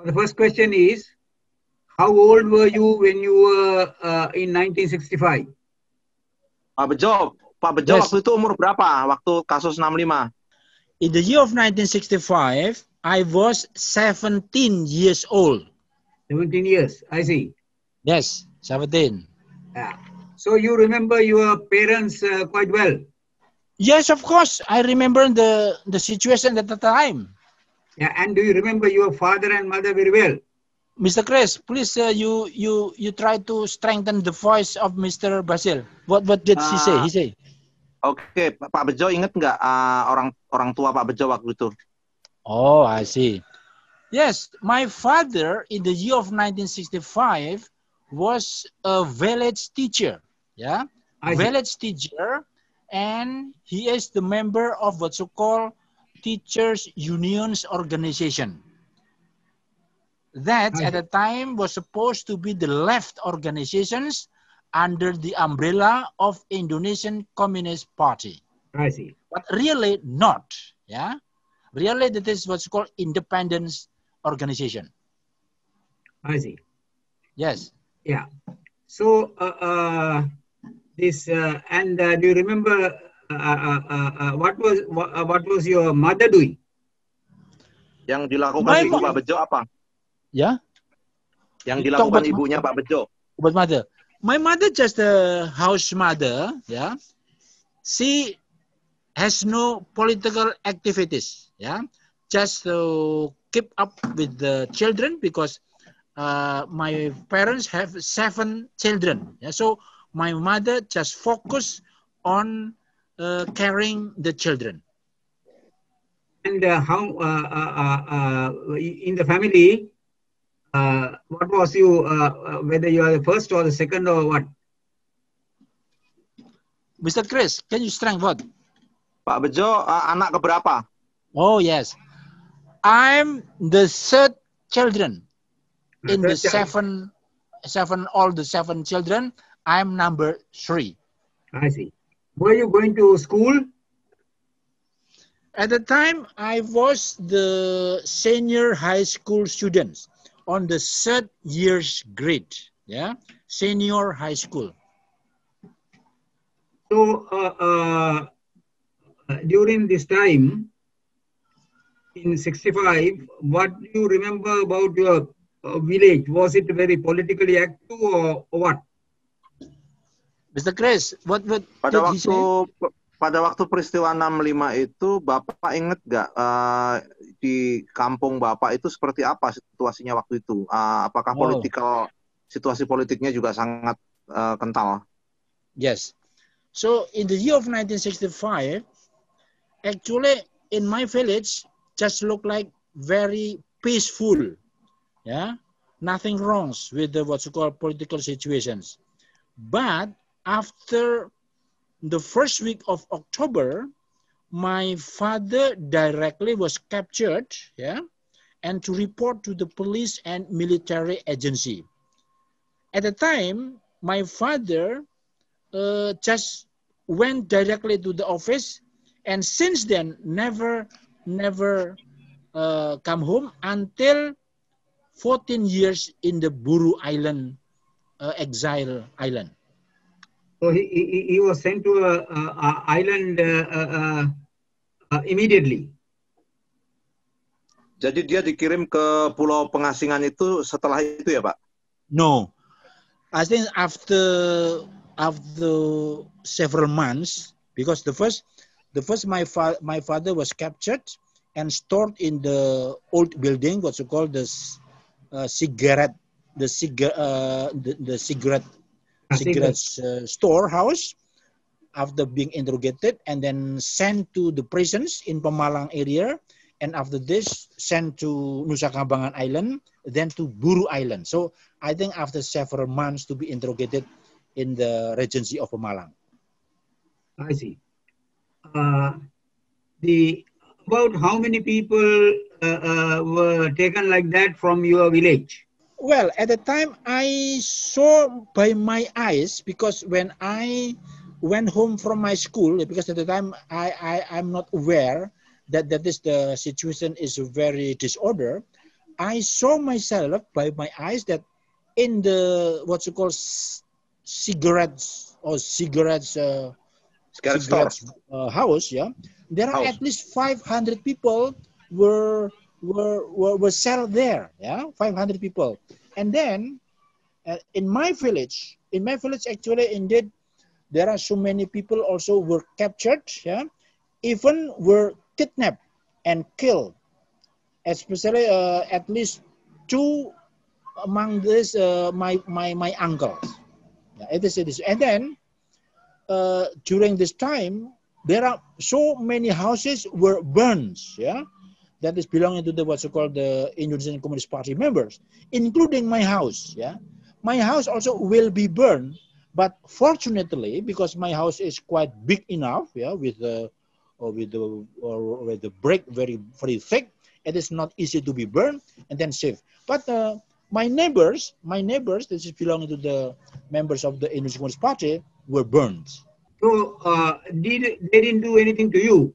The first question is, how old were you when you were in 1965? Pak Bejo Yes. waktu itu umur berapa waktu kasus 65? In the year of 1965, I was 17 years old. 17 years, I see. Yes, 17. Yeah. So you remember your parents quite well? Yes, of course. I remember the situation at the time. Yeah. And do you remember your father and mother very well? Mr. Chris, please you try to strengthen the voice of Mr. Basil. What did he say? He say. Oke, Pak Bejo inget nggak orang tua Pak Bejo waktu itu? Oh, I see. Yes, my father in the year of 1965 was a village teacher. Yeah, village teacher, and he is the member of what you call teachers unions organization. That at the time was supposed to be the left organizations under the umbrella of Indonesian Communist Party. I see. But really not. Yeah, really that is what's called independence organization. I see. Yes. Yeah. So this and do you remember what was your mother doing? Yang dilakukan ibu Pak Bejo apa? Ya. Yang dilakukan ibunya Pak Bejo. About mother. My mother just a house mother, yeah. She has no political activities, yeah. Just to keep up with the children because my parents have 7 children. Yeah? So my mother just focus on caring the children. And how in the family? What was you, whether you are the first or the second or what? Mr. Chris, can you strength what? Pak Bejo, anak keberapa? Oh, yes. I'm the 3rd children. In the 7 children, I'm number 3. I see. Were you going to school? At the time, I was the senior high school student. On the 3rd year's grade, yeah, senior high school. So during this time, in 65, what do you remember about your village? Was it very politically active or what? Mr. Chris, what pada waktu peristiwa 65 itu, Bapak ingat nggak di kampung Bapak itu seperti apa situasinya waktu itu? Apakah situasi politiknya juga sangat kental? Yes. So in the year of 1965, actually in my village just look like very peaceful. Yeah, nothing wrong with the what you call political situations. But after the first week of October, my father directly was captured, yeah, and to report to the police and military agency. At the time, my father just went directly to the office, and since then never come home until 14 years in the Buru Island, exile island. So he was sent to a island immediately. Jadi dia dikirim ke pulau pengasingan itu setelah itu ya, Pak? No, I think after several months, because the first my father was captured and stored in the old building, what you call the cigarette storehouse, after being interrogated and then sent to the prisons in Pemalang area, and after this sent to Nusa Kambangan Island, then to Buru Island. So I think after several months to be interrogated in the Regency of Pemalang. I see. About how many people were taken like that from your village? Well, at the time I saw by my eyes, because when I went home from my school, because at the time I'm not aware that is the situation is very disorder. I saw myself by my eyes that in the what you call cigarettes house, yeah, there are at least 500 people were settled there, yeah, 500 people. And then in my village actually, indeed, there are so many people also were captured, yeah, even were kidnapped and killed, especially at least 2 among this my uncles. Yeah, it is. And then during this time, there are so many houses were burned, yeah, that is belonging to the what's called the Indonesian Communist Party members, including my house. Yeah, my house also will be burned, but fortunately, because my house is quite big enough, yeah, with the brick very thick, it is not easy to be burned and then safe. But my neighbors, this is belonging to the members of the Indonesian Communist Party, were burned. So they didn't do anything to you?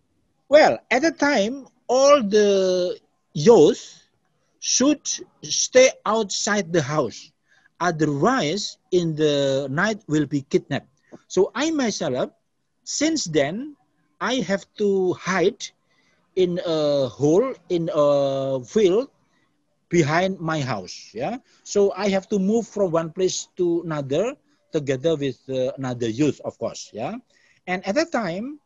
Well, at the time, all the youth should stay outside the house. Otherwise, in the night will be kidnapped. So I myself, since then, I have to hide in a hole in a field behind my house. Yeah. So I have to move from one place to another together with another youth, of course. Yeah. And at that time,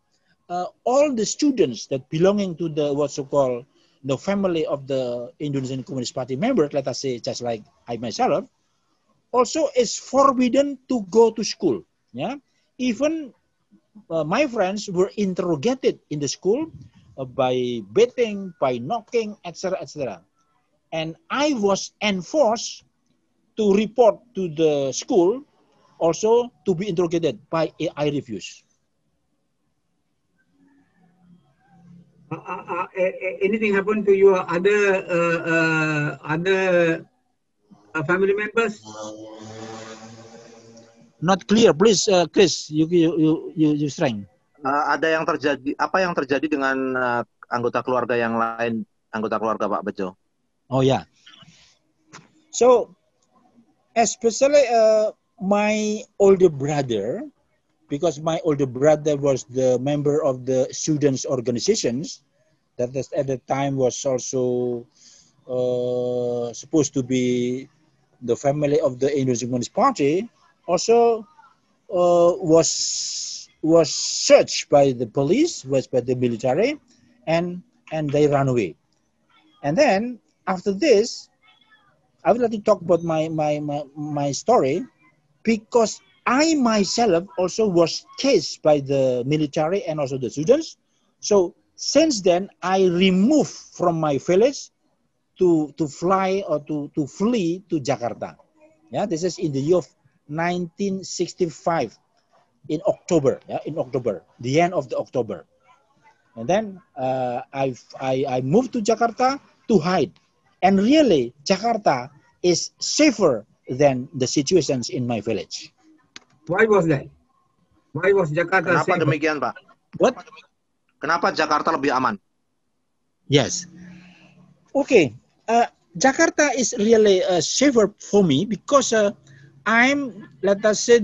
all the students that belonging to the what's so called the family of the Indonesian Communist Party members, let us say just like I myself, also is forbidden to go to school. Yeah. Even my friends were interrogated in the school by beating, by knocking, etc., etc. And I was enforced to report to the school, also to be interrogated, but I refused. Anything happened to your other family members? Not clear, please, Chris. You strength. Ada yang terjadi? Apa yang terjadi dengan anggota keluarga yang lain, anggota keluarga Pak Bejo? Oh yeah. So, especially my older brother, because my older brother was the member of the students' organizations, that at the time was also supposed to be the family of the Indonesian Communist Party, also was searched by the police, was by the military, and they ran away. And then after this, I would like to talk about my story, because I myself also was chased by the military and also the students. So since then, I removed from my village to fly or to flee to Jakarta. Yeah, this is in the year of 1965 in October. Yeah, in October, the end of the October. And then I moved to Jakarta to hide. And really, Jakarta is safer than the situations in my village. Why was that? Why was Jakarta Kenapa safer? demikian, Pak? What? Kenapa Jakarta lebih aman? Yes. Okay. Jakarta is really safer for me because I'm, let us say,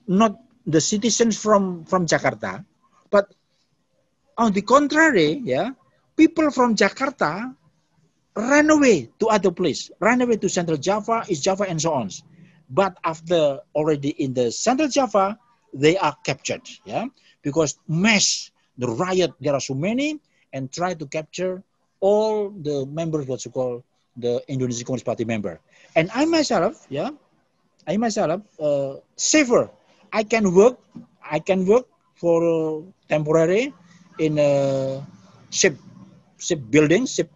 not the citizens from Jakarta, but on the contrary, yeah, people from Jakarta ran away to other place, ran away to Central Java, East Java, and so on. But after already in the Central Java, they are captured, yeah, because the riot, there are so many, and try to capture all the members, what you call the Indonesian Communist Party member. And I myself, yeah, safer. I can work for temporary in a ship building, ship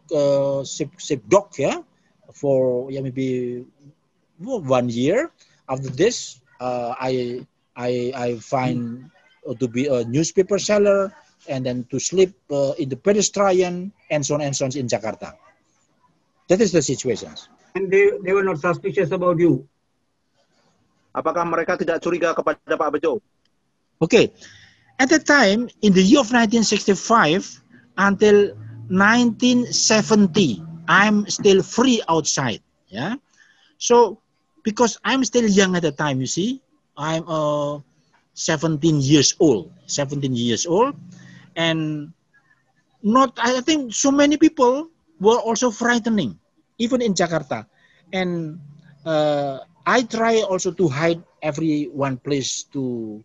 dock, yeah, for maybe 1 year. After this, I find to be a newspaper seller, and then to sleep in the pedestrian, and so on in Jakarta. That is the situation. And they were not suspicious about you? Apakah mereka tidak curiga kepada Pak Bejo? Okay. At the time, in the year of 1965 until 1970, I'm still free outside. Yeah. So because I'm still young at the time, you see, I'm 17 years old, and not, I think so many people were also frightening, even in Jakarta. And I try also to hide every one place to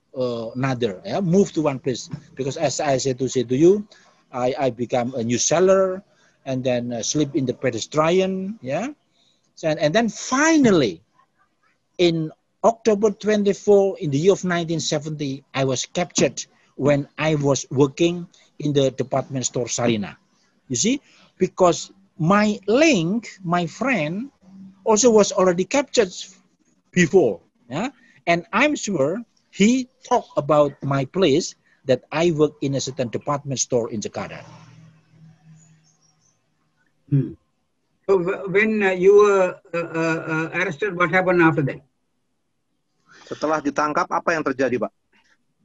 another, yeah? Move to one place, because as I said to you, I become a new seller, and then sleep in the pedestrian, yeah. And then finally, in October 24, in the year of 1970, I was captured when I was working in the department store Sarina. You see, because my link, my friend, also was already captured before. Yeah? And I'm sure he talked about my place that I work in a certain department store in Jakarta. So when you were arrested, what happened after that? Setelah ditangkap, apa yang terjadi, Pak?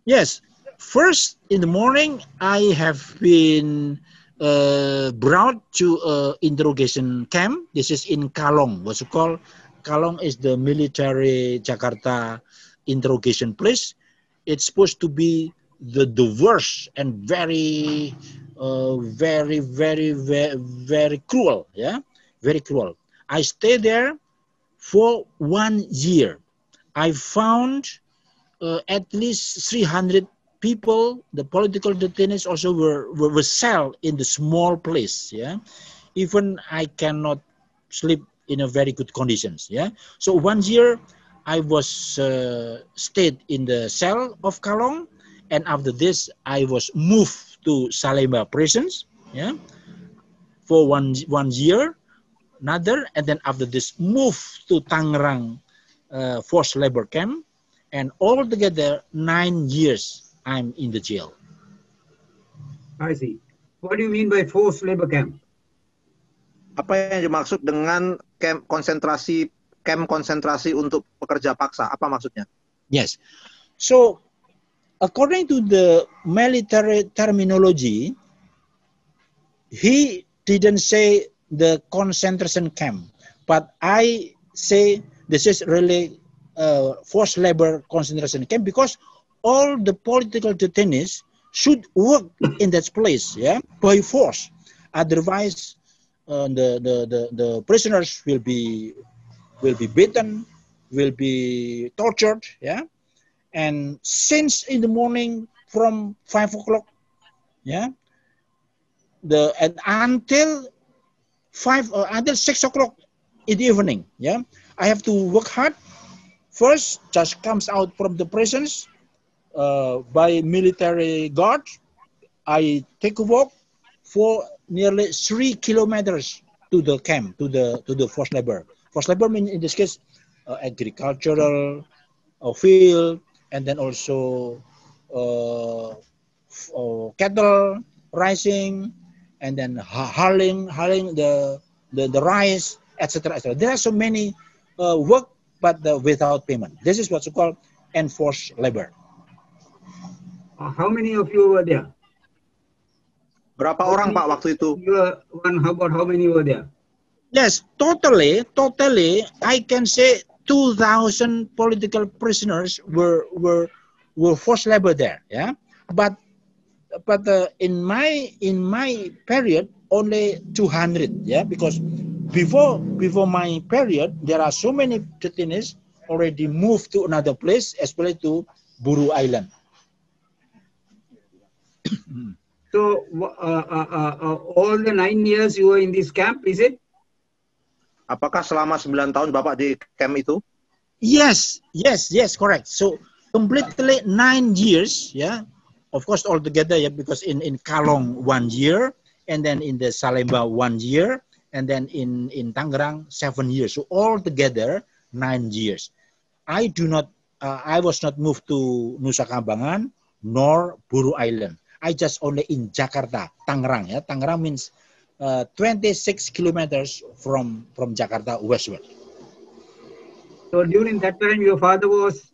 Yes, first in the morning, I have been brought to an interrogation camp. This is in Kalong. What's it called? Kalong is the military Jakarta interrogation place. It's supposed to be the worst and very cruel. Yeah, very cruel. I stayed there for 1 year. I found at least 300 people, the political detainees also were celled in the small place. Yeah, even I cannot sleep in a very good conditions. Yeah, so 1 year I was stayed in the cell of Kalong, and after this I was moved to Salemba prisons. Yeah, for one year, another, and then after this moved to Tangerang forced labor camp. And altogether 9 years I'm in the jail. I see. What do you mean by forced labor camp? Apa yang dimaksud dengan camp konsentrasi untuk pekerja paksa? Apa maksudnya? Yes. So according to the military terminology, he didn't say the concentration camp, but I say this is really forced labor concentration camp, because all the political detainees should work in that place, yeah, by force. Otherwise, the prisoners will be beaten, will be tortured, yeah. And since in the morning from 5 o'clock, yeah, and until 6 o'clock in the evening, yeah, I have to work hard. First, just comes out from the prisons by military guard. I take a walk for nearly 3 kilometers to the camp, to the forced labor. Forced labor means in this case agricultural field, and then also cattle rising, and then hauling the rice, etc. etc. There are so many work, but without payment. This is what's called enforced labor. How many of you were there? Berapa orang, Pak, waktu itu? How many were there? Yes, totally, I can say 2,000 political prisoners were forced labor there. Yeah, but in my period only 200. Yeah, because before my period there are so many detainees already moved to another place, especially to Buru Island. So all the 9 years you were in this camp, is it? Apakah selama 9 tahun Bapak di camp itu? Yes, correct. So completely 9 years, yeah. Of course, altogether, yeah, because in Kalong 1 year, and then in the Salemba 1 year, and then in Tangerang 7 years. So altogether 9 years. I was not moved to Nusa Kambangan nor Buru Island. I just only in Jakarta, Tangerang. Yeah, Tangerang means 26 kilometers from Jakarta westward. So during that time, your father was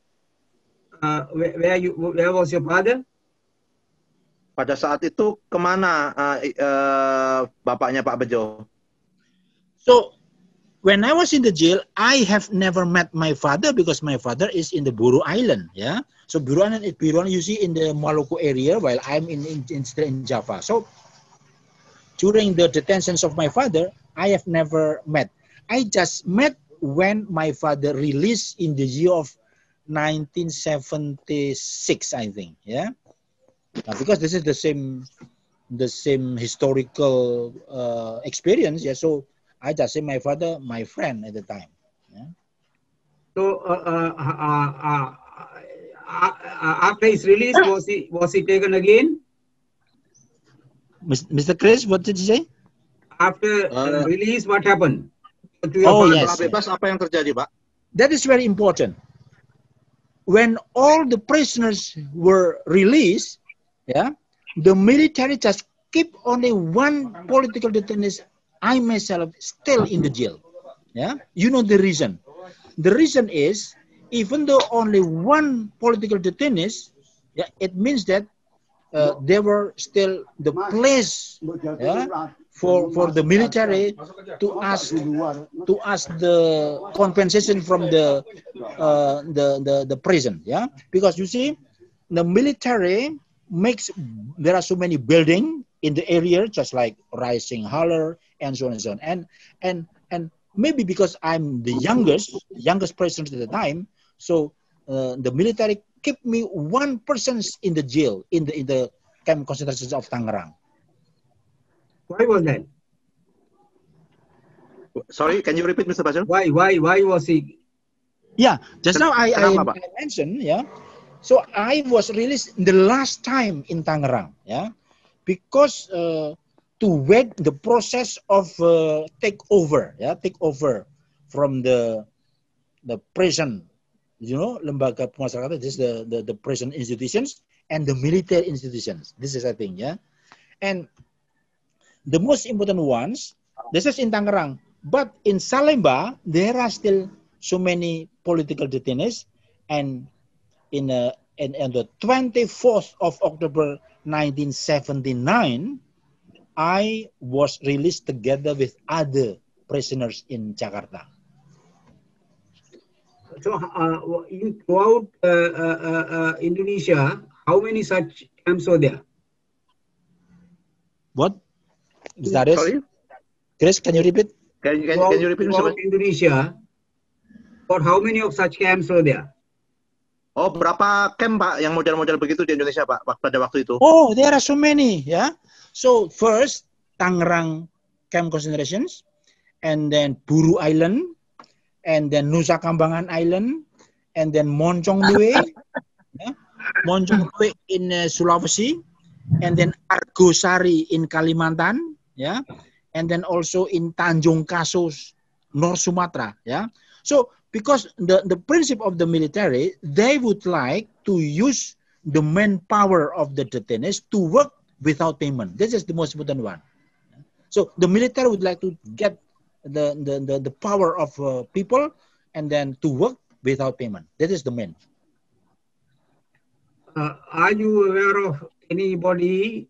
where was your father? Pada saat itu kemana bapaknya Pak Bejo? So when I was in the jail, I have never met my father because my father is in the Buru Island. Yeah. So Buru Island you see in the Maluku area, while I'm in Java. So during the detentions of my father, I have never met. I just met when my father released in the year of 1976, I think. Yeah. Because this is the same historical experience. Yeah. So I just say my father, my friend at the time. Yeah. So after his release, was he taken again? Mr. Chris, what did you say? After release, what happened to your Oh, father? yes. Setelah bebas apa yang terjadi, Pak? That is very important. When all the prisoners were released, yeah, the military just keep only one political detainee, I myself, still in the jail. Yeah, you know the reason. The reason is, even though only one political detainee, yeah, it means that there were still the place, yeah, for the military to ask the compensation from the prison. Yeah, because you see, the military there are so many buildings in the area, just like Rising Haller and so on and so on. And maybe because I'm the youngest prisoner at the time, so the military keep me 1 person in the jail in the camp concentration of Tangerang. Why was that? Sorry, can you repeat, Mr. Basil? Why was he? Yeah, just now I Kenapa, Pak? mentioned, yeah. So I was released the last time in Tangerang, yeah, because to wait the process of takeover from the prison, lembaga pemasyarakatan. This is the prison institutions and the military institutions. This is a thing, yeah. And the most important ones, this is in Tangerang, but in Salemba there are still so many political detainees, and on the 24th of October 1979, I was released together with other prisoners in Jakarta. So, throughout Indonesia, how many such camps were there? What? Sorry? Chris, can you repeat? Can you repeat, Mr. Throughout Indonesia, for how many of such camps were there? Oh, berapa camp, Pak, yang model-model begitu di Indonesia, Pak, pada waktu itu? Oh, there are so many, yeah. So first Tangerang camp concentrations, and then Buru Island, and then Nusa Kambangan Island, and then Moncong Nue, yeah? Moncong Nue in Sulawesi, and then Argosari in Kalimantan, yeah, and then also in Tanjung Kasus, North Sumatra, yeah. So because the principle of the military, they would like to use the manpower of the detainees to work without payment. This is the most important one. So the military would like to get the power of people and then to work without payment. That is the main. Are you aware of anybody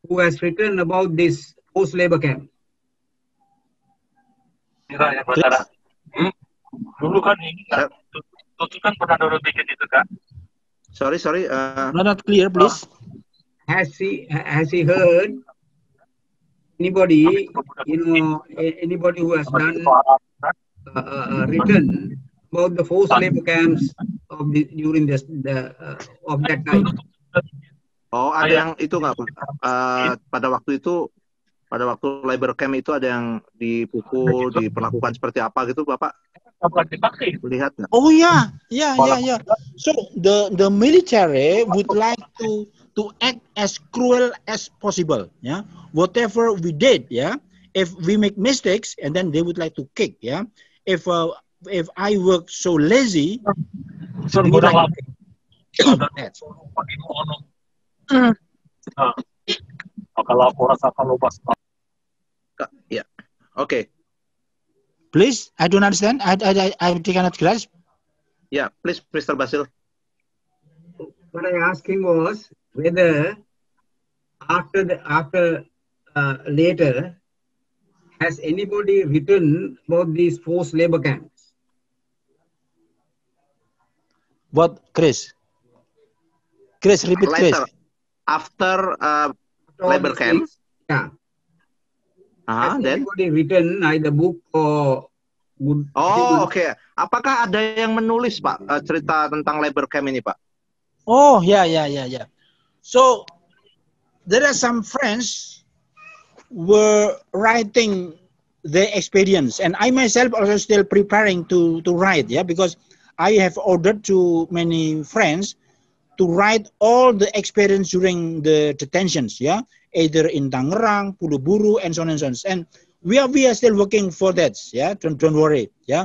who has written about this post-labor camp? Dulu kan ini Tutu kan pernah dorong bikin itu kan? Sorry. Not clear, please. Has he heard anybody, anybody who has done written about the forced labor camps during of that time? Oh, ada yang itu nggak, Pak? Pada waktu labor camp itu ada yang dipukul, diperlakukan seperti apa gitu, Bapak? Lihat nggak? Oh yeah. So the military would like to act as cruel as possible. Yeah, whatever we did. Yeah, if we make mistakes, and then they would like to kick. Yeah, if I work so lazy, so they would like to kick. Yeah. Okay. Please, I don't understand. I cannot grasp. Yeah, please, Mr. Basil. What I asking was whether after later, has anybody written about these forced labor camps? What, Chris? Chris, repeat, Chris. Later, after After all labor these camp. things, yeah. Has Then? anybody written either book or good? Oh, oke. Apakah ada yang menulis, Pak, cerita tentang labor camp ini, Pak? Oh, yeah. So there are some friends were writing their experience, and I myself also still preparing to write, yeah, because I have ordered to many friends to write all the experience during the detentions, yeah, either in Tangerang, Pulau Buru, and so on and so on. And we are still working for that, yeah. Don't worry, yeah.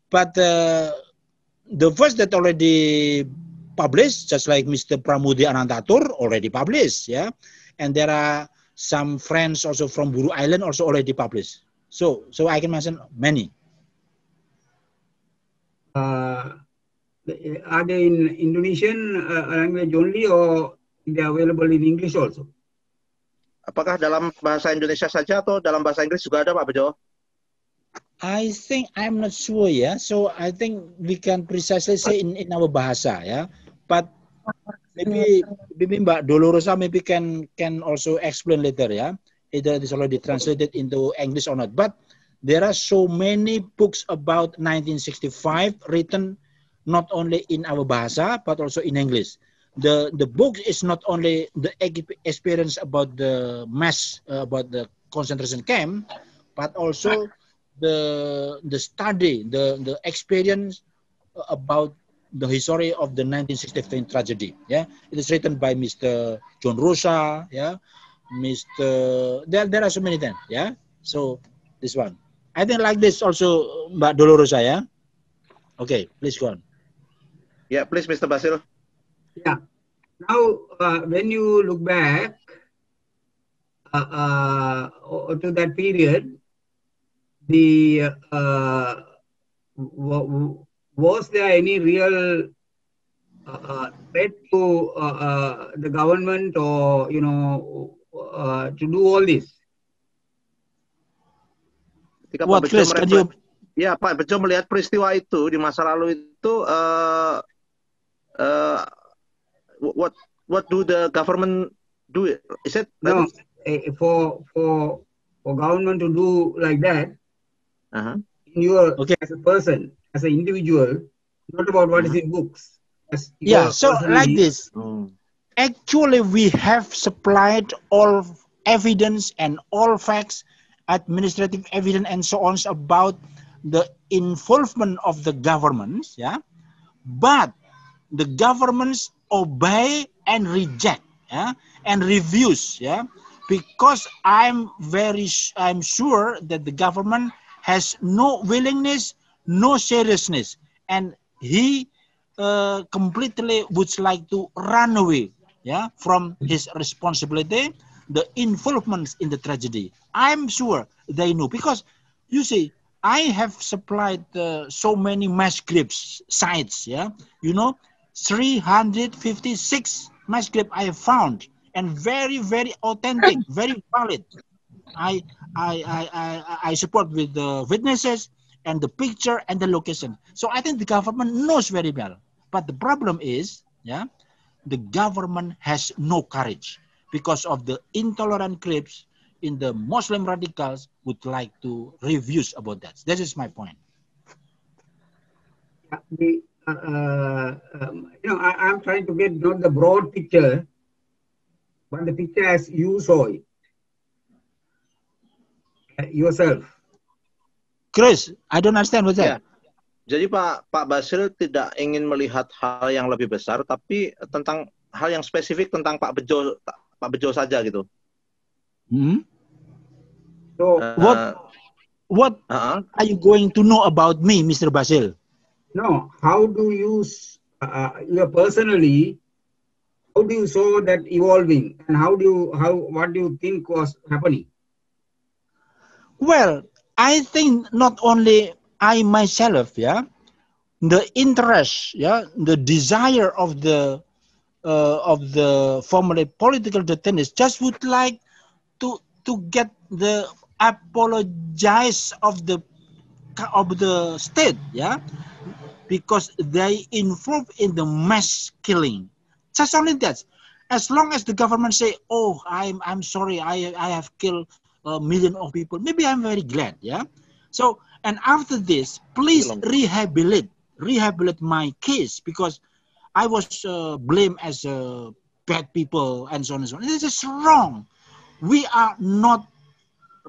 But the first that already published, just like Mr. Pramudi Anantatur already published, yeah. And there are some friends also from Buru Island also already published. So I can mention many. Are they in Indonesian language only, or they are available in English also? Apakah dalam bahasa Indonesia saja atau dalam bahasa Inggris juga ada, Pak Bejo? I think I'm not sure, yeah. So I think we can precisely say in our bahasa, yeah. But maybe Mbak Dolorosa maybe can also explain later, yeah. Either it is already translated into English or not. But there are so many books about 1965 written not only in our bahasa but also in English. The book is not only the experience about the mass, about the concentration camp, but also the study, the experience about the history of the 1965 tragedy. Yeah, it is written by Mr. John Rosa. Yeah, there are so many things. Yeah, so this one, I think like this also, Mbak Dolorosa. Yeah, okay, please go on. Yeah, please, Mr. Basil. Yeah. Now, when you look back to that period, was there any real threat to the government, or to do all this? Ketika What, Chris, can you... Ya, Pak Bejo melihat peristiwa itu di masa lalu itu, what do the government do? Is it no for government to do like that? You as a person, as an individual, not about what is in books. Yeah, so like this. Actually, we have supplied all evidence and all facts, administrative evidence, and so on about the involvement of the governments. Yeah, but the governments obey and reject, yeah, and refuse, yeah, because I'm sure that the government has no willingness, no seriousness, and he completely would like to run away, yeah, from his responsibility, the involvement in the tragedy. I'm sure they know, because you see, I have supplied so many mass graves sites, yeah, 356 mass graves I have found, and very, very authentic, very valid. I support with the witnesses and the picture and the location. So I think the government knows very well. But the problem is, yeah, the government has no courage because of the intolerant groups in the Muslim radicals would like to refuse about that. That is my point. I'm trying to get not the broad picture, but the picture as you saw it yourself. Chris, I don't understand what's that. Jadi Pak Basil tidak ingin melihat hal yang lebih besar, tapi tentang hal yang spesifik tentang Pak Bejo saja gitu. So what are you going to know about me, Mr. Basil? No, how do you personally, how do you saw that evolving, and what do you think was happening? Well, I think not only I myself, yeah, the interest, yeah, the desire of the formerly political detainees just would like to get the apologize of the state, yeah, because they involved in the mass killing. Just only that. As long as the government say, "Oh, I'm sorry, I have killed a million of people," maybe I'm very glad, yeah. So, and after this, please rehabilitate my case, because I was blamed as bad people and so on and so on. This is wrong. We are not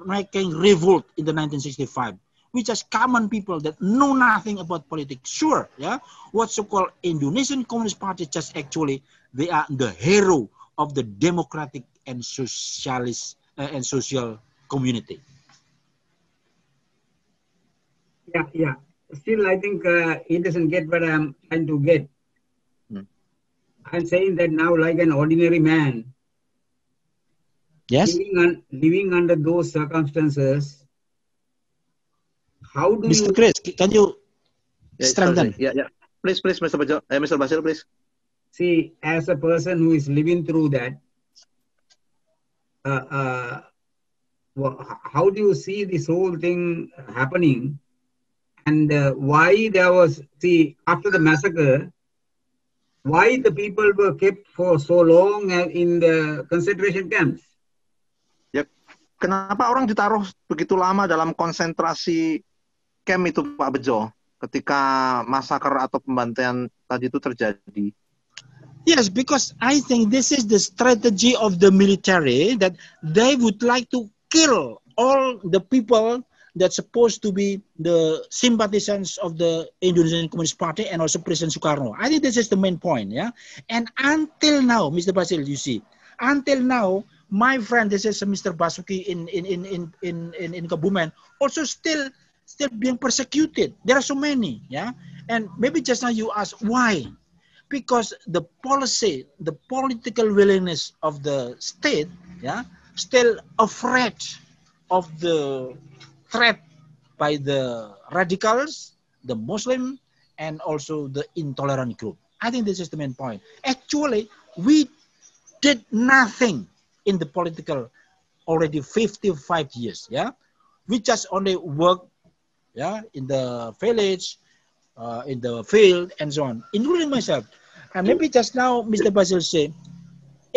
making revolt in the 1965. We just common people that know nothing about politics. Sure, yeah. What's so-called Indonesian Communist Party, just actually they are the hero of the democratic and socialist and social community. Yeah. Still, I think he doesn't get what I'm trying to get. I'm saying that now, like an ordinary man, yes, living under those circumstances, how do Mr. you... Chris, can you strengthen? Yeah. Please, Mr. Basil, please. See, as a person who is living through that, how do you see this whole thing happening? And why there was, see, after the massacre, why the people were kept for so long in the concentration camps? Ya, kenapa orang ditaruh begitu lama dalam konsentrasi camp itu, Pak Bejo, ketika masaker atau pembantaian tadi itu terjadi? Yes, because I think this is the strategy of the military, that they would like to kill all the people that's supposed to be the sympathizers of the Indonesian Communist Party and also President Sukarno. I think this is the main point, yeah. And until now, Mr. Basil, you see, until now, my friend, this is Mr. Basuki in Kebumen, also still being persecuted. There are so many, yeah. And maybe just now you ask why? Because the policy, the political willingness of the state, yeah, still afraid of the threat by the radicals, the Muslim, and also the intolerant group. I think this is the main point. Actually, we did nothing in the political already 55 years. Yeah, we just only work, yeah, in the village, in the field, and so on, including myself. And maybe just now, Mr. Basil said,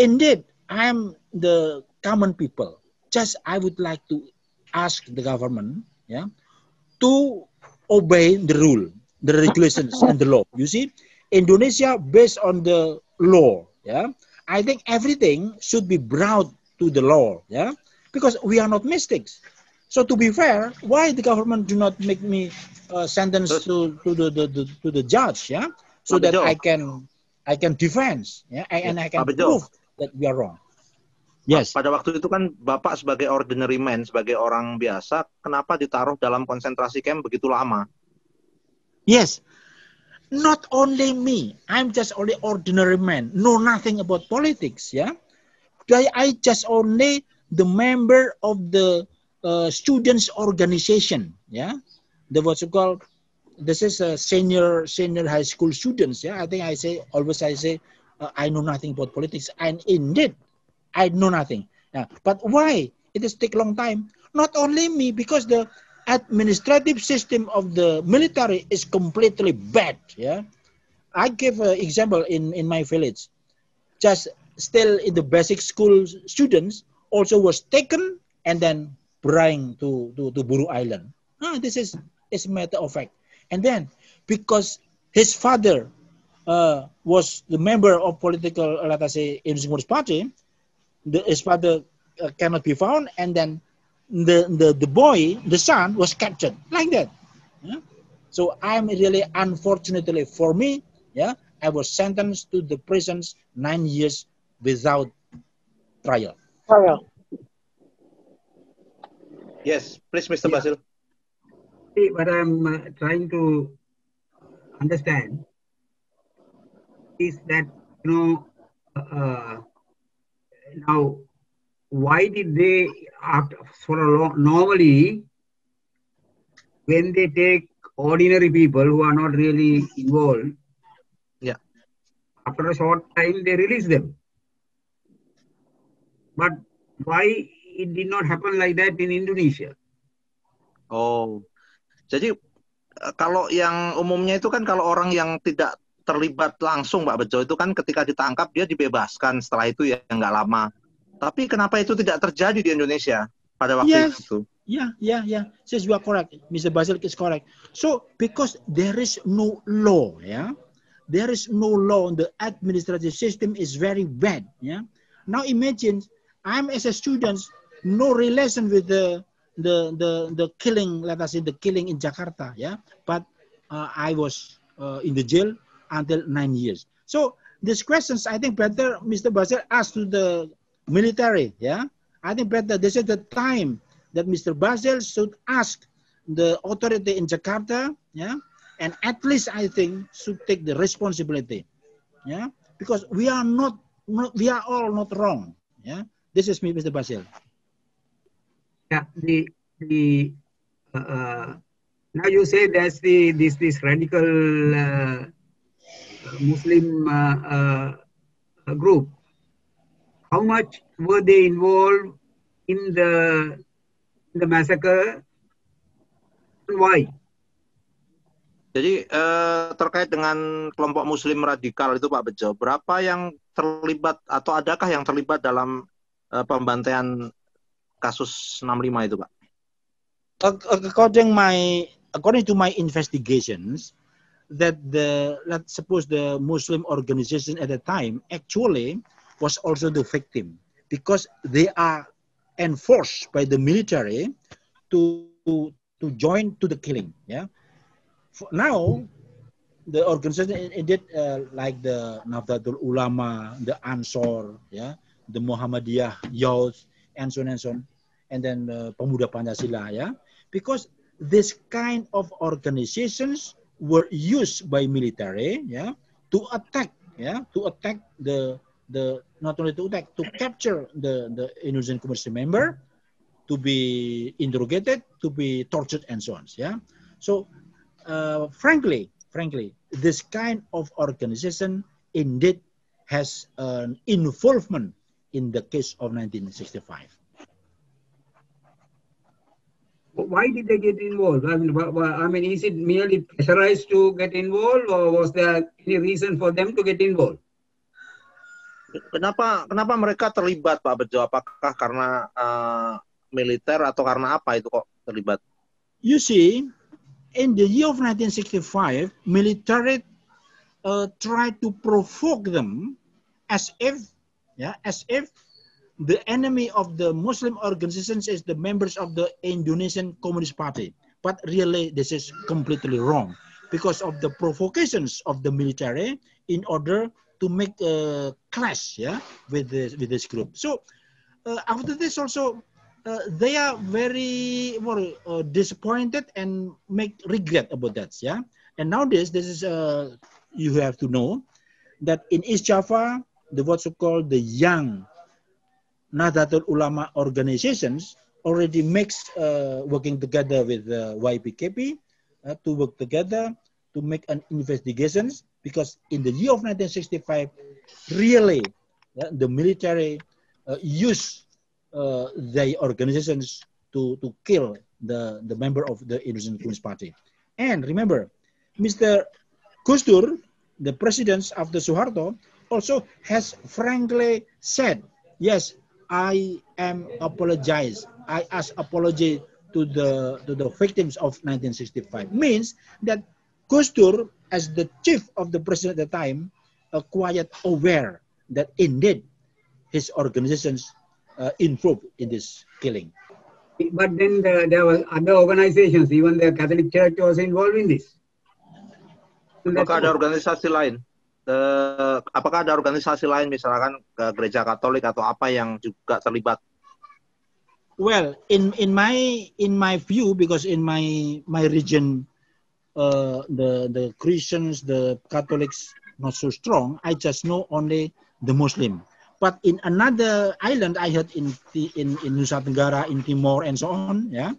indeed, I am the common people. Just I would like to ask the government, yeah, to obey the rule, the regulations, and the law. You see, Indonesia based on the law, yeah. I think everything should be brought to the law, yeah, because we are not mistakes. So to be fair, why the government do not make me sentenced to the judge, yeah, so that I can defend, yeah, and I can prove that we are wrong. Yes. Pada waktu itu kan Bapak sebagai ordinary man, sebagai orang biasa, kenapa ditaruh dalam konsentrasi camp begitu lama? Yes. Not only me, I'm just only ordinary man, know nothing about politics, yeah. I just only the member of the students organization, yeah. The what's it called? This is a senior high school students, yeah. I think I say I know nothing about politics, and indeed I know nothing. Yeah. But why it has take long time? Not only me, because the administrative system of the military is completely bad. Yeah, I give an example in my village. Just still in the basic school students also was taken and then bring to Buru Island. This is a matter of fact. And then because his father was the member of political, let us say, Indonesian Communist Party, his father cannot be found, and then the boy, the son, was captured like that. Yeah? So I'm really, unfortunately for me, yeah, I was sentenced to the prisons 9 years without trial. Yes, please, Mr. Basil. See, what I'm trying to understand is that, you know, now, why did they, normally, when they take ordinary people who are not really involved, yeah, after a short time, they release them. But why it did not happen like that in Indonesia. Oh, jadi kalau yang umumnya itu kan kalau orang yang tidak terlibat langsung, Pak Bejo, itu kan ketika ditangkap dia dibebaskan setelah itu ya nggak lama. Tapi kenapa itu tidak terjadi di Indonesia pada waktu itu? Yeah. Yes, you are correct. Mr. Basil is correct. So because there is no law, yeah, there is no law. The administrative system is very bad. Yeah. Now imagine I'm as a student, no relation with the killing, let us say the killing in Jakarta, yeah. But I was in the jail until 9 years. So these questions, I think better Mr. Basil asked to the military, yeah. I think better this is the time that Mr. Basil should ask the authority in Jakarta, yeah, and at least I think should take the responsibility, yeah, because we are we are all not wrong, yeah. This is me, Mr. Basil. Yeah, now you say that's this radical Muslim group. How much were they involved in the massacre and why? Jadi terkait dengan kelompok Muslim radikal itu Pak Bejo, berapa yang terlibat atau adakah yang terlibat dalam pembantaian kasus 65 itu Pak? According to my investigations, that let's suppose the Muslim organization at the time actually was also the victim because they are enforced by the military to join to the killing. Yeah. Now the organization indeed like the Nahdlatul Ulama, the Ansor, yeah, the Muhammadiyah Youth, and so on and so on, and then Pemuda Pancasila, yeah, because this kind of organizations were used by military, yeah, to attack the not only to attack, to capture the Indonesian community member, to be interrogated, to be tortured, and so on, yeah. So frankly, this kind of organization indeed has an involvement in the case of 1965. Why did they get involved? I mean, is it merely pressurized to get involved, or was there any reason for them to get involved? Kenapa mereka terlibat, Pak Bejo? Apakah karena militer atau karena apa itu kok terlibat? You see, in the year of 1965, military tried to provoke them as if the enemy of the Muslim organizations is the members of the Indonesian Communist Party. But really, this is completely wrong because of the provocations of the military in order to make a clash, yeah, with this group. So after this also, they are very disappointed and make regret about that, yeah. And nowadays, this is you have to know that in East Java, the what's called the young Nahdlatul Ulama organizations already makes working together with YPKP to work together to make an investigations, because in the year of 1965, really the military used their organizations to kill the member of the Indonesian Communist Party. And remember, Mr. Gus Dur, the president after Suharto, also has frankly said, yes, I am apologize. I ask apology to the victims of 1965. Means that Gus Dur, as the chief of the president at the time, quite aware that indeed his organizations involved in this killing. But then there were other organizations, even the Catholic Church was involved in this. Apakah ada organisasi lain? Apakah ada organisasi lain, misalkan gereja Katolik atau apa yang juga terlibat? Well, in my view, because in my region, the Christians, the Catholics not so strong. I just know only the Muslim. But in another island, I heard in Nusa Tenggara, in Timor, and so on. Yeah,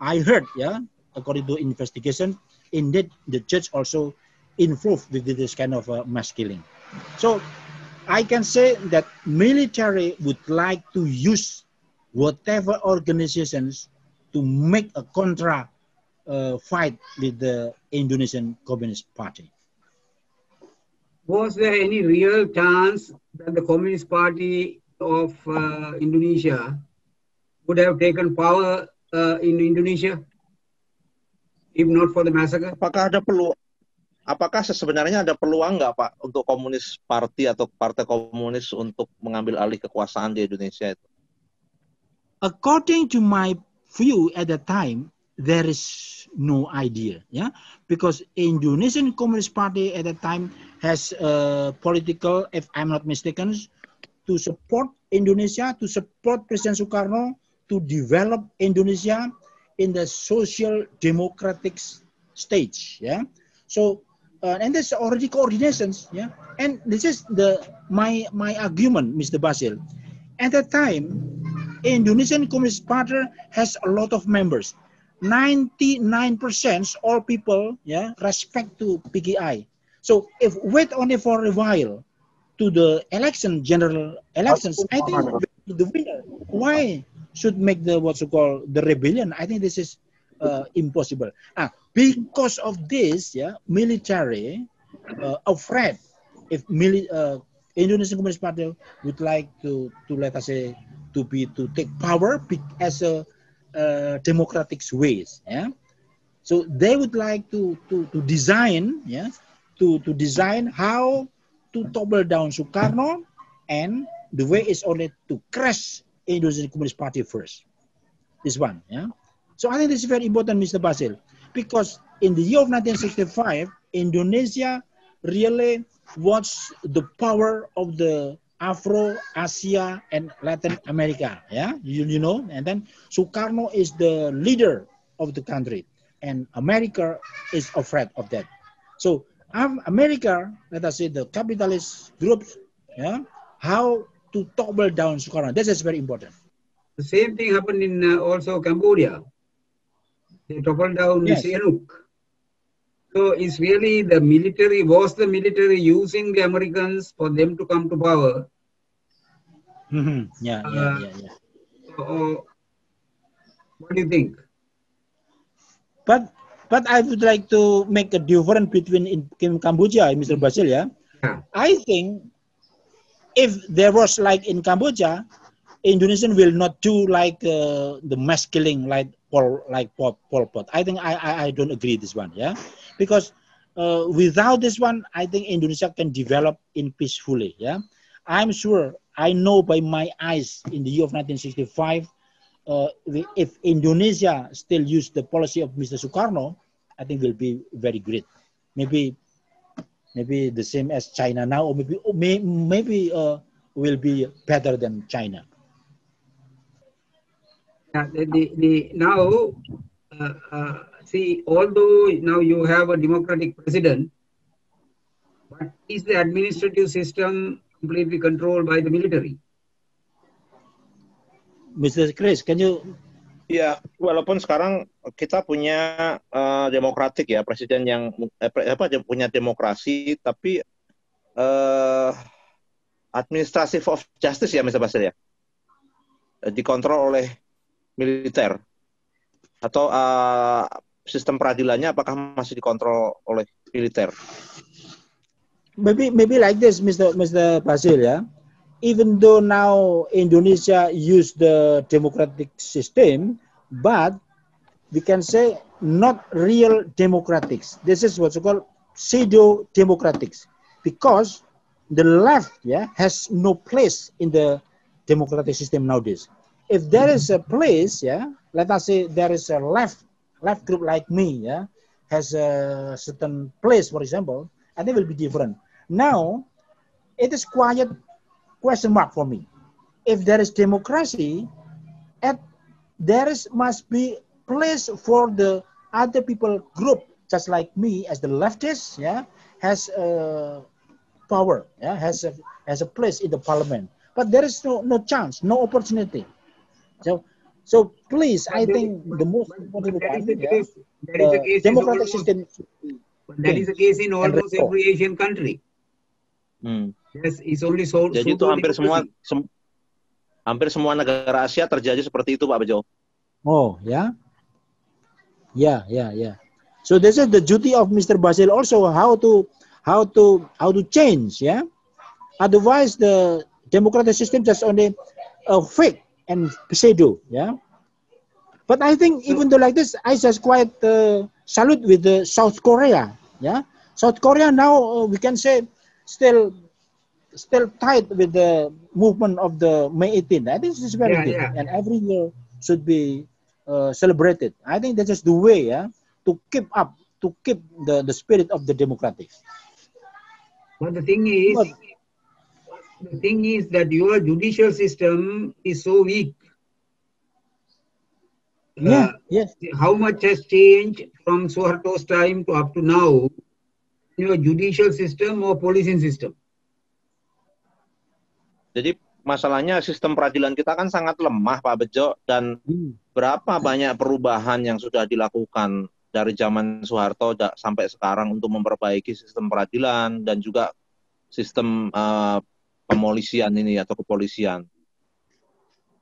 I heard. Yeah, according to investigation, indeed the church also involved with this kind of mass killing. So I can say that military would like to use whatever organizations to make a contra fight with the Indonesian Communist Party. Was there any real chance that the Communist Party of Indonesia would have taken power in Indonesia if not for the massacre? Apakah sebenarnya ada peluang nggak Pak untuk Komunis Party atau Partai Komunis untuk mengambil alih kekuasaan di Indonesia itu? According to my view at the time, there is no idea, yeah, because Indonesian Communist Party at the time has political, if I'm not mistaken, to support Indonesia, to support President Sukarno, to develop Indonesia in the social democratic stage, yeah. So, and there's already coordinations, yeah. And this is my argument, Mr. Basil. At that time, Indonesian Communist Party has a lot of members. 99% all people, yeah, respect to PKI. So if wait only for a while to the general elections, I think the winner. Why should make the what you call the rebellion? I think this is impossible. Because of this, yeah, military afraid if Indonesian Communist Party would like to let us say to take power as a democratic ways, yeah. So they would like to design, yeah, to design how to topple down Sukarno, and the way is only to crush Indonesian Communist Party first. This one, yeah. So I think this is very important, Mr. Basil, because in the year of 1965, Indonesia really was the power of the Afro, Asia, and Latin America, yeah, you know, and then Sukarno is the leader of the country, and America is afraid of that. So America, let us say the capitalist groups, yeah, how to topple down Sukarno. This is very important. The same thing happened in also Cambodia. They toppled down Sihanouk. So it's really the military, was the military using the Americans for them to come to power? Mm-hmm. Yeah. So, what do you think? But I would like to make a difference between in Cambodia, Mr. Basil, yeah? I think if there was like in Cambodia, Indonesian will not do like the mass killing like Pol Pot. I think I don't agree this one, yeah, because without this one, I think Indonesia can develop in peacefully, yeah. I'm sure, I know by my eyes in the year of 1965, if Indonesia still use the policy of Mr. Sukarno, I think will be very great. Maybe the same as China now, or maybe will be better than China. Now, see, although now you have a democratic president, but is the administrative system completely controlled by the military? Mr. Chris, can you? Ya, walaupun sekarang kita punya demokratik ya, presiden yang punya demokrasi, tapi administrative of justice ya, Mr. Basil ya, dikontrol oleh militer, atau sistem peradilannya apakah masih dikontrol oleh militer? Maybe like this, Mr. Basil, yeah. Even though now Indonesia use the democratic system, but we can say not real democratics. This is what's called pseudo democratics, because the left, yeah, has no place in the democratic system nowadays. If there is a place, yeah, let us say there is a left group like me, yeah, has a certain place, for example, I think it will be different. Now, it is quiet question mark for me. If there is democracy, must be place for the other people group, just like me as the leftist, yeah, has power, yeah, has a place in the parliament. But there is no chance, no opportunity. So please, I think the most important democratic system. That is the case in almost every Asian country. Yes, it's only so. Jadi itu hampir Hampir semua negara Asia terjadi seperti itu, Pak Bejo. Oh, yeah. Yeah. So this is the duty of Mr. Basil also how to change, yeah. Otherwise, the democratic system just only fake and pseudo, yeah. But I think even though like this, I just quite salute with the South Korea, yeah. South Korea now we can say still tight with the movement of the May 18th. I think this is very good, and every year should be celebrated. I think that's just the way, yeah, to keep the spirit of the democratic. But the thing is that your judicial system is so weak. Yes. How much has changed from Suharto's time to up to now? Your judicial system or policing system? Jadi masalahnya sistem peradilan kita kan sangat lemah, Pak Bejo, dan berapa banyak perubahan yang sudah dilakukan dari zaman Soeharto sampai sekarang untuk memperbaiki sistem peradilan dan juga sistem pemolisian ini atau kepolisian.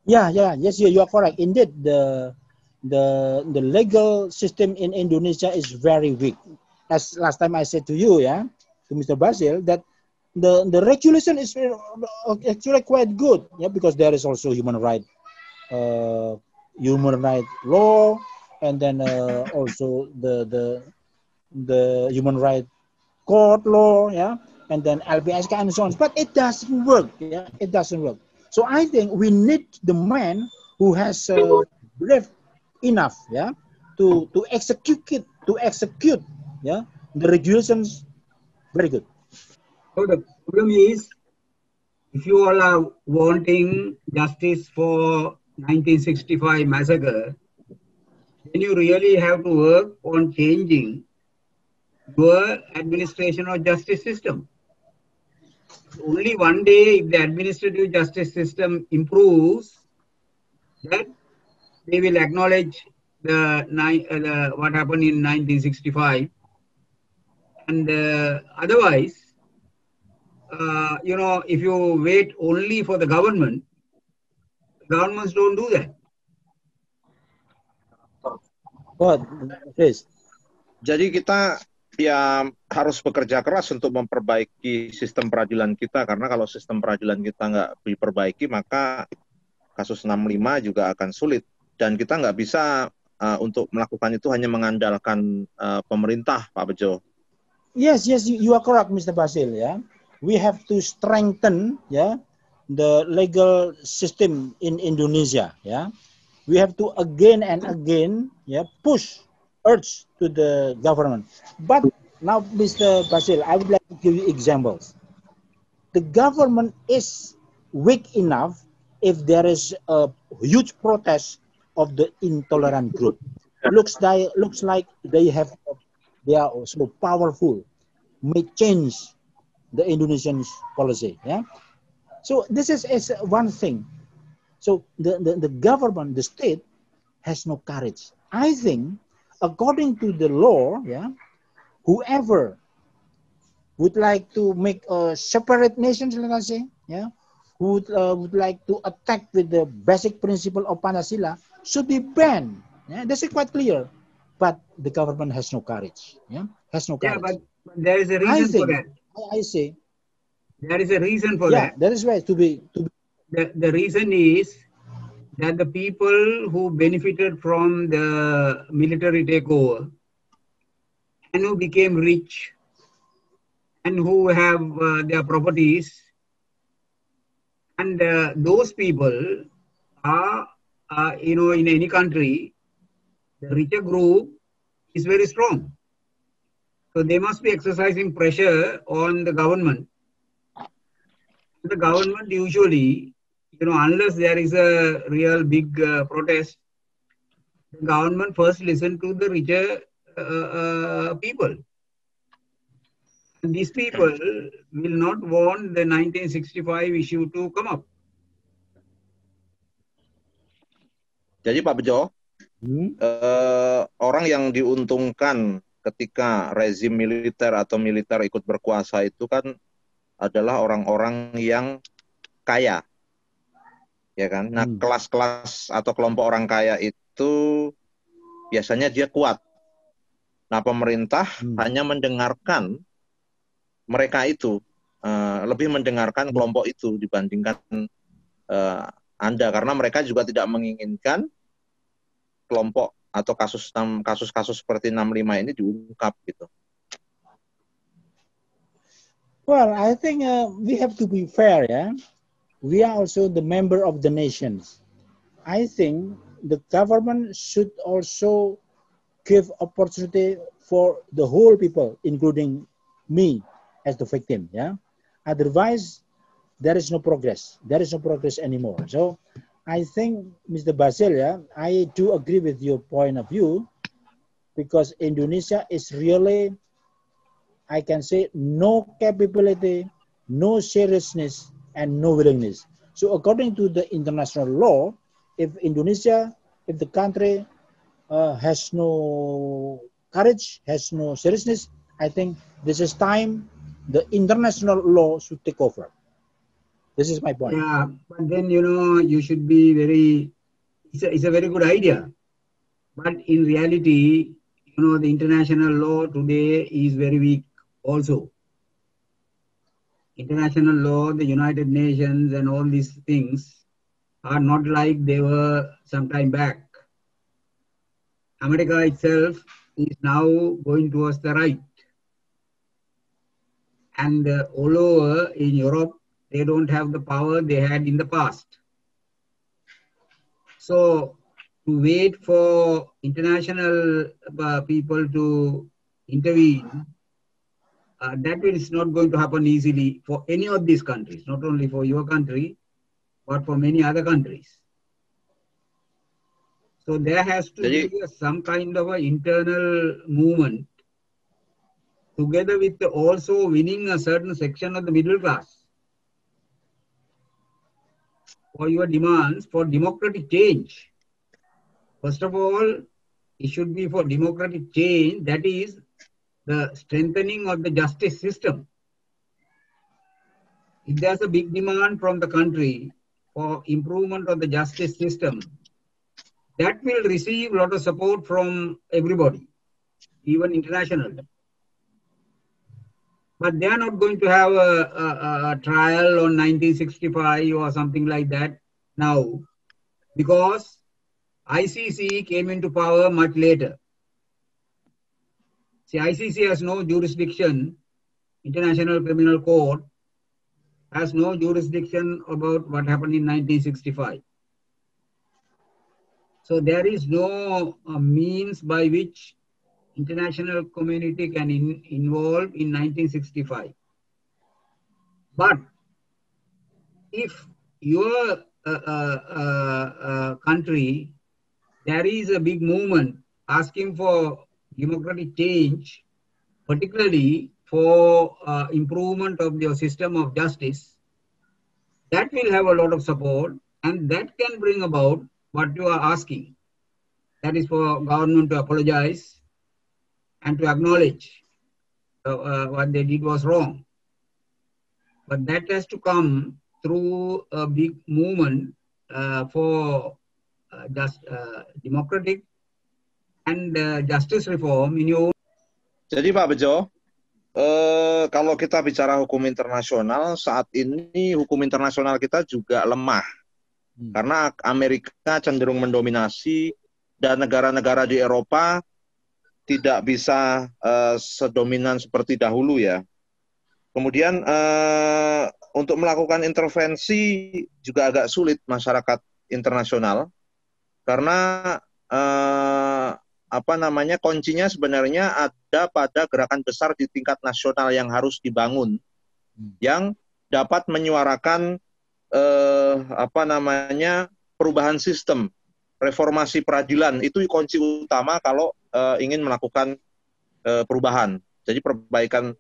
Yes, you are correct. Indeed, the legal system in Indonesia is very weak. As last time I said to you, yeah, to Mr. Basil, that the regulation is actually quite good, yeah, because there is also human right law, and then also the human right court law, yeah, and then LPSK and so on. But it doesn't work, yeah, it doesn't work. So I think we need the man who has brave enough, yeah, to execute yeah, the regulations. Very good. So the problem is, if you all are wanting justice for 1965 massacre, then you really have to work on changing your administration or justice system. Only one day, if the administrative justice system improves, that they will acknowledge what happened in 1965, and otherwise, if you wait only for the governments don't do that. Jadi kita ya harus bekerja keras untuk memperbaiki sistem peradilan kita, karena kalau sistem peradilan kita nggak diperbaiki maka kasus 65 juga akan sulit, dan kita nggak bisa untuk melakukan itu hanya mengandalkan pemerintah, Pak Bejo. Yes, you are correct, Mr. Basil. Yeah, we have to strengthen, yeah, the legal system in Indonesia. Yeah, we have to again and again, yeah, urge to the government. But now, Mr. Basil, I would like to give you examples. The government is weak enough if there is a huge protest of the intolerant group. Looks like they are so powerful, may change the Indonesian policy. Yeah. So this is one thing. So the government, the state, has no courage. I think, according to the law, yeah, whoever would like to make a separate nation, let us say, yeah, who would like to attack with the basic principle of Pancasila should be banned. Yeah, this is quite clear. But the government has no courage. Yeah, has no courage. Yeah, but there is a reason for that. I say there is a reason for that. Yeah, that is right. The reason is that the people who benefited from the military takeover and who became rich and who have their properties, and those people are, in any country, the richer group is very strong. So they must be exercising pressure on the government. The government usually, unless there is a real big protest, the government first listen to the richer people. And these people will not want the 1965 issue to come up. Jadi Pak Bejo, orang yang diuntungkan ketika rezim militer atau militer ikut berkuasa itu kan adalah orang-orang yang kaya. ya kan? Nah, kelas-kelas atau kelompok orang kaya itu biasanya dia kuat. Nah, pemerintah hanya mendengarkan mereka itu, lebih mendengarkan kelompok itu dibandingkan Anda, karena mereka juga tidak menginginkan kelompok atau kasus-kasus seperti 65 ini diungkap gitu. Well, I think we have to be fair, yeah. We are also the member of the nations. I think the government should also give opportunity for the whole people, including me as the victim, yeah. Otherwise, there is no progress. There is no progress anymore. So, I think, Mr. Basil, yeah, I do agree with your point of view, because Indonesia is really, I can say, no capability, no seriousness, and no willingness. So according to the international law, if the country has no courage, has no seriousness, I think this is time the international law should take over. This is my point. Yeah, but then, you should be it's a very good idea. But in reality, the international law today is very weak also. International law, the United Nations and all these things are not like they were some time back. America itself is now going towards the right. And all over in Europe, they don't have the power they had in the past. So to wait for international people to intervene, that is not going to happen easily for any of these countries, not only for your country, but for many other countries. So there has to be some kind of an internal movement together with also winning a certain section of the middle class for your demands for democratic change. First of all, it should be for democratic change, that is the strengthening of the justice system. If there's a big demand from the country for improvement of the justice system, that will receive a lot of support from everybody, even international. But they are not going to have a trial on 1965 or something like that now, because ICC came into power much later. See, ICC has no jurisdiction, International Criminal Court has no jurisdiction about what happened in 1965. So there is no means by which international community can involve in 1965. But if your country, there is a big movement asking for democratic change, particularly for improvement of your system of justice, that will have a lot of support, and that can bring about what you are asking. That is for government to apologize and to acknowledge what they did was wrong. But that has to come through a big movement for democratic and justice reform in your own. Jadi Pak Bejo, kalau kita bicara hukum internasional, saat ini hukum internasional kita juga lemah. Karena Amerika cenderung mendominasi dan negara-negara di Eropa tidak bisa sedominan seperti dahulu ya. Kemudian untuk melakukan intervensi juga agak sulit masyarakat internasional karena kuncinya sebenarnya ada pada gerakan besar di tingkat nasional yang harus dibangun, yang dapat menyuarakan perubahan sistem, reformasi peradilan. Itu kunci utama kalau ingin melakukan perubahan. Jadi perbaikan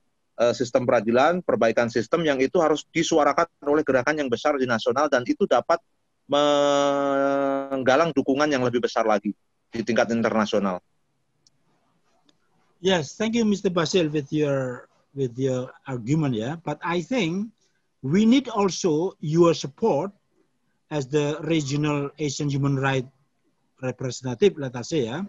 sistem peradilan, perbaikan sistem yang itu harus disuarakan oleh gerakan yang besar di nasional, dan itu dapat menggalang dukungan yang lebih besar lagi di tingkat internasional. Yes, thank you, Mr. Basil, with your argument, yeah. But I think we need also your support as the regional Asian human rights representative, let us say, yeah,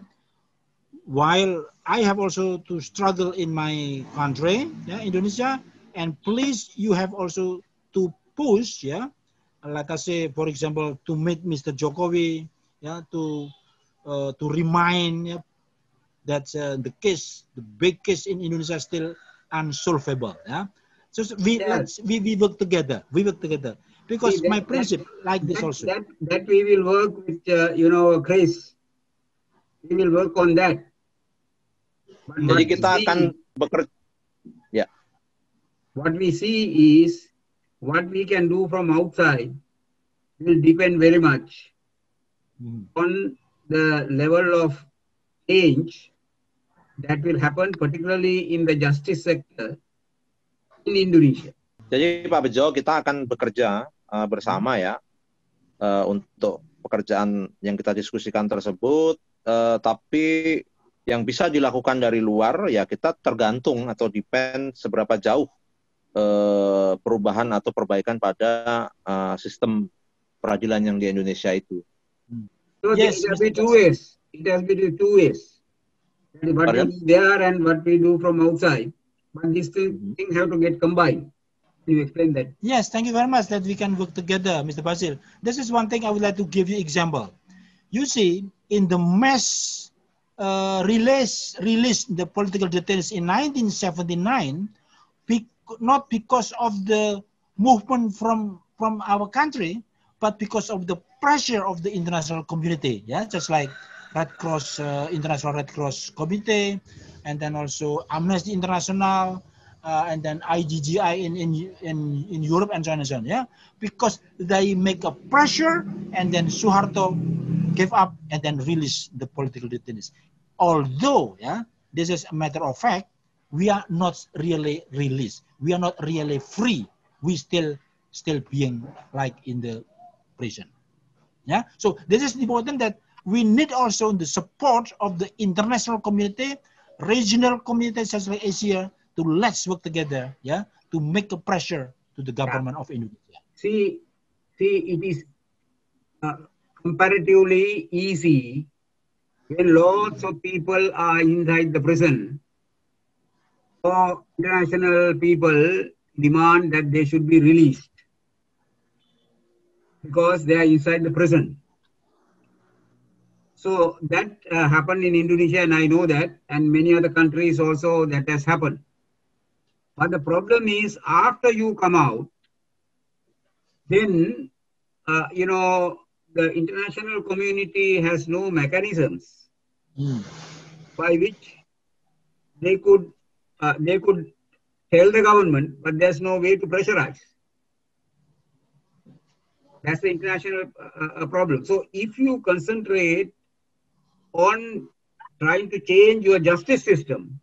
while I have also to struggle in my country, yeah, Indonesia, and please, you have also to push, yeah, let us say, for example, to meet Mr. Jokowi, yeah, to remind, yeah, that the big case in Indonesia is still unsolvable, yeah. So we work together. We work together because my principle like this also. That we will work with, Chris. We will work on that. But Jadi kita akan bekerja. Ya. What we see is what we can do from outside will depend very much on the level of change that will happen, particularly in the justice sector in Indonesia. Jadi Pak Bejo, kita akan bekerja bersama ya untuk pekerjaan yang kita diskusikan tersebut. Tapi yang bisa dilakukan dari luar ya kita tergantung atau depend seberapa jauh perubahan atau perbaikan pada sistem peradilan yang di Indonesia itu. So yes, it has been two ways. It has been two ways. What we do there and what we do from outside. But these things have to get combined. Can you explain that? Yes, thank you very much that we can work together, Mr. Basil. This is one thing I would like to give you example. You see, in the mass release the political details in 1979, not because of the movement from our country, but because of the pressure of the international community. Yeah, just like Red Cross, International Red Cross Committee, and then also Amnesty International, and then IGGI in Europe and so on and so on. Yeah, because they make a pressure, and then Suharto gave up and then release the political detainees. Although, yeah, this is a matter of fact, we are not really released. We are not really free. We still being like in the prison. Yeah. So this is important that we need also the support of the international community, regional communities such like Asia, to let's work together, yeah, to make a pressure to the government of Indonesia. See, it is comparatively easy when lots of people are inside the prison. So international people demand that they should be released because they are inside the prison. So that happened in Indonesia, and I know that, and many other countries also that has happened. But the problem is, after you come out, then, the international community has no mechanisms by which they could tell the government, but there's no way to pressurize. That's the international problem. So if you concentrate on trying to change your justice system,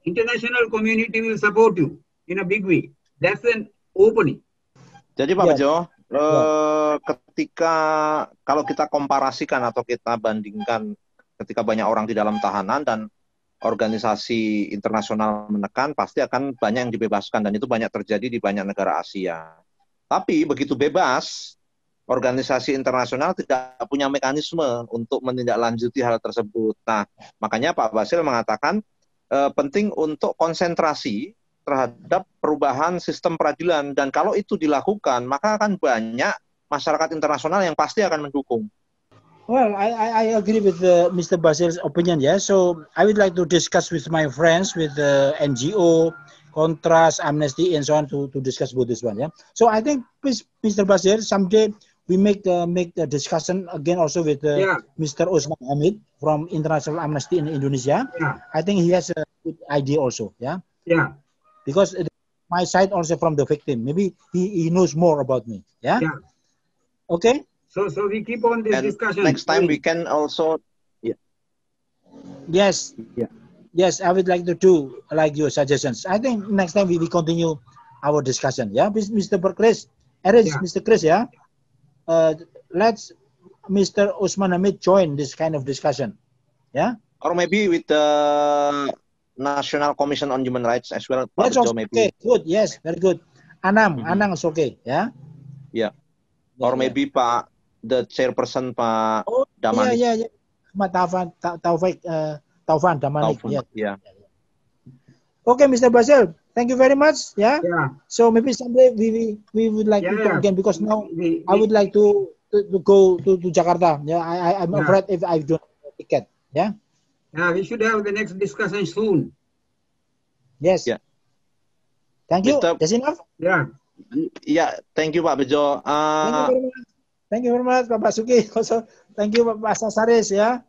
international community will support you in a big way. That's an opening. Jadi Pak Bejo, ketika kalau kita komparasikan atau kita bandingkan ketika banyak orang di dalam tahanan dan organisasi internasional menekan, pasti akan banyak yang dibebaskan, dan itu banyak terjadi di banyak negara Asia. Tapi begitu bebas, organisasi internasional tidak punya mekanisme untuk menindaklanjuti hal tersebut. Nah, makanya Pak Basil mengatakan penting untuk konsentrasi terhadap perubahan sistem peradilan, dan kalau itu dilakukan, maka akan banyak masyarakat internasional yang pasti akan mendukung. Well, I agree with Mr. Basil's opinion. Yeah, so I would like to discuss with my friends, with the NGO, Contras, Amnesty, and so on to discuss about this one. Yeah. So I think, please, Mr. Basil, someday we make the discussion again also with Mr. Usman Hamid from International Amnesty in Indonesia. Yeah. I think he has a good idea also. Yeah. Yeah. Because my side also from the victim, maybe he knows more about me. Yeah. Yeah. Okay. So we keep on this discussion. Next time we can also. Yeah. Yes. Yeah. Yes, I would like to do like your suggestions. I think next time we will continue our discussion. Yeah, Mr. Chris, Mr. Chris. Yeah. Let's Mr. Usman Hamid join this kind of discussion. Yeah. Or maybe with the National Commission on Human Rights as well. That's also maybe. Okay. Good. Yes. Very good. Anang is okay. Yeah. Yeah. or maybe Pak the chairperson Pak Oh, Damanik. yeah. Ahmad Taufan Damanik. Taufan, Yeah. yeah. Okay, Mr. Basil, thank you very much. Yeah. Yeah. So maybe someday we would like to talk again, because now I would like to go to Jakarta. Yeah, I'm afraid if I don't have a ticket. Yeah. Yeah, we should have the next discussion soon. Yes. Yeah. Thank you. Mr. That's enough. Yeah. Yeah, thank you Pak Bejo. Thank you very much. Thank you very much, Pak Basuki. Also, thank you, Pak Sasaris. Yeah.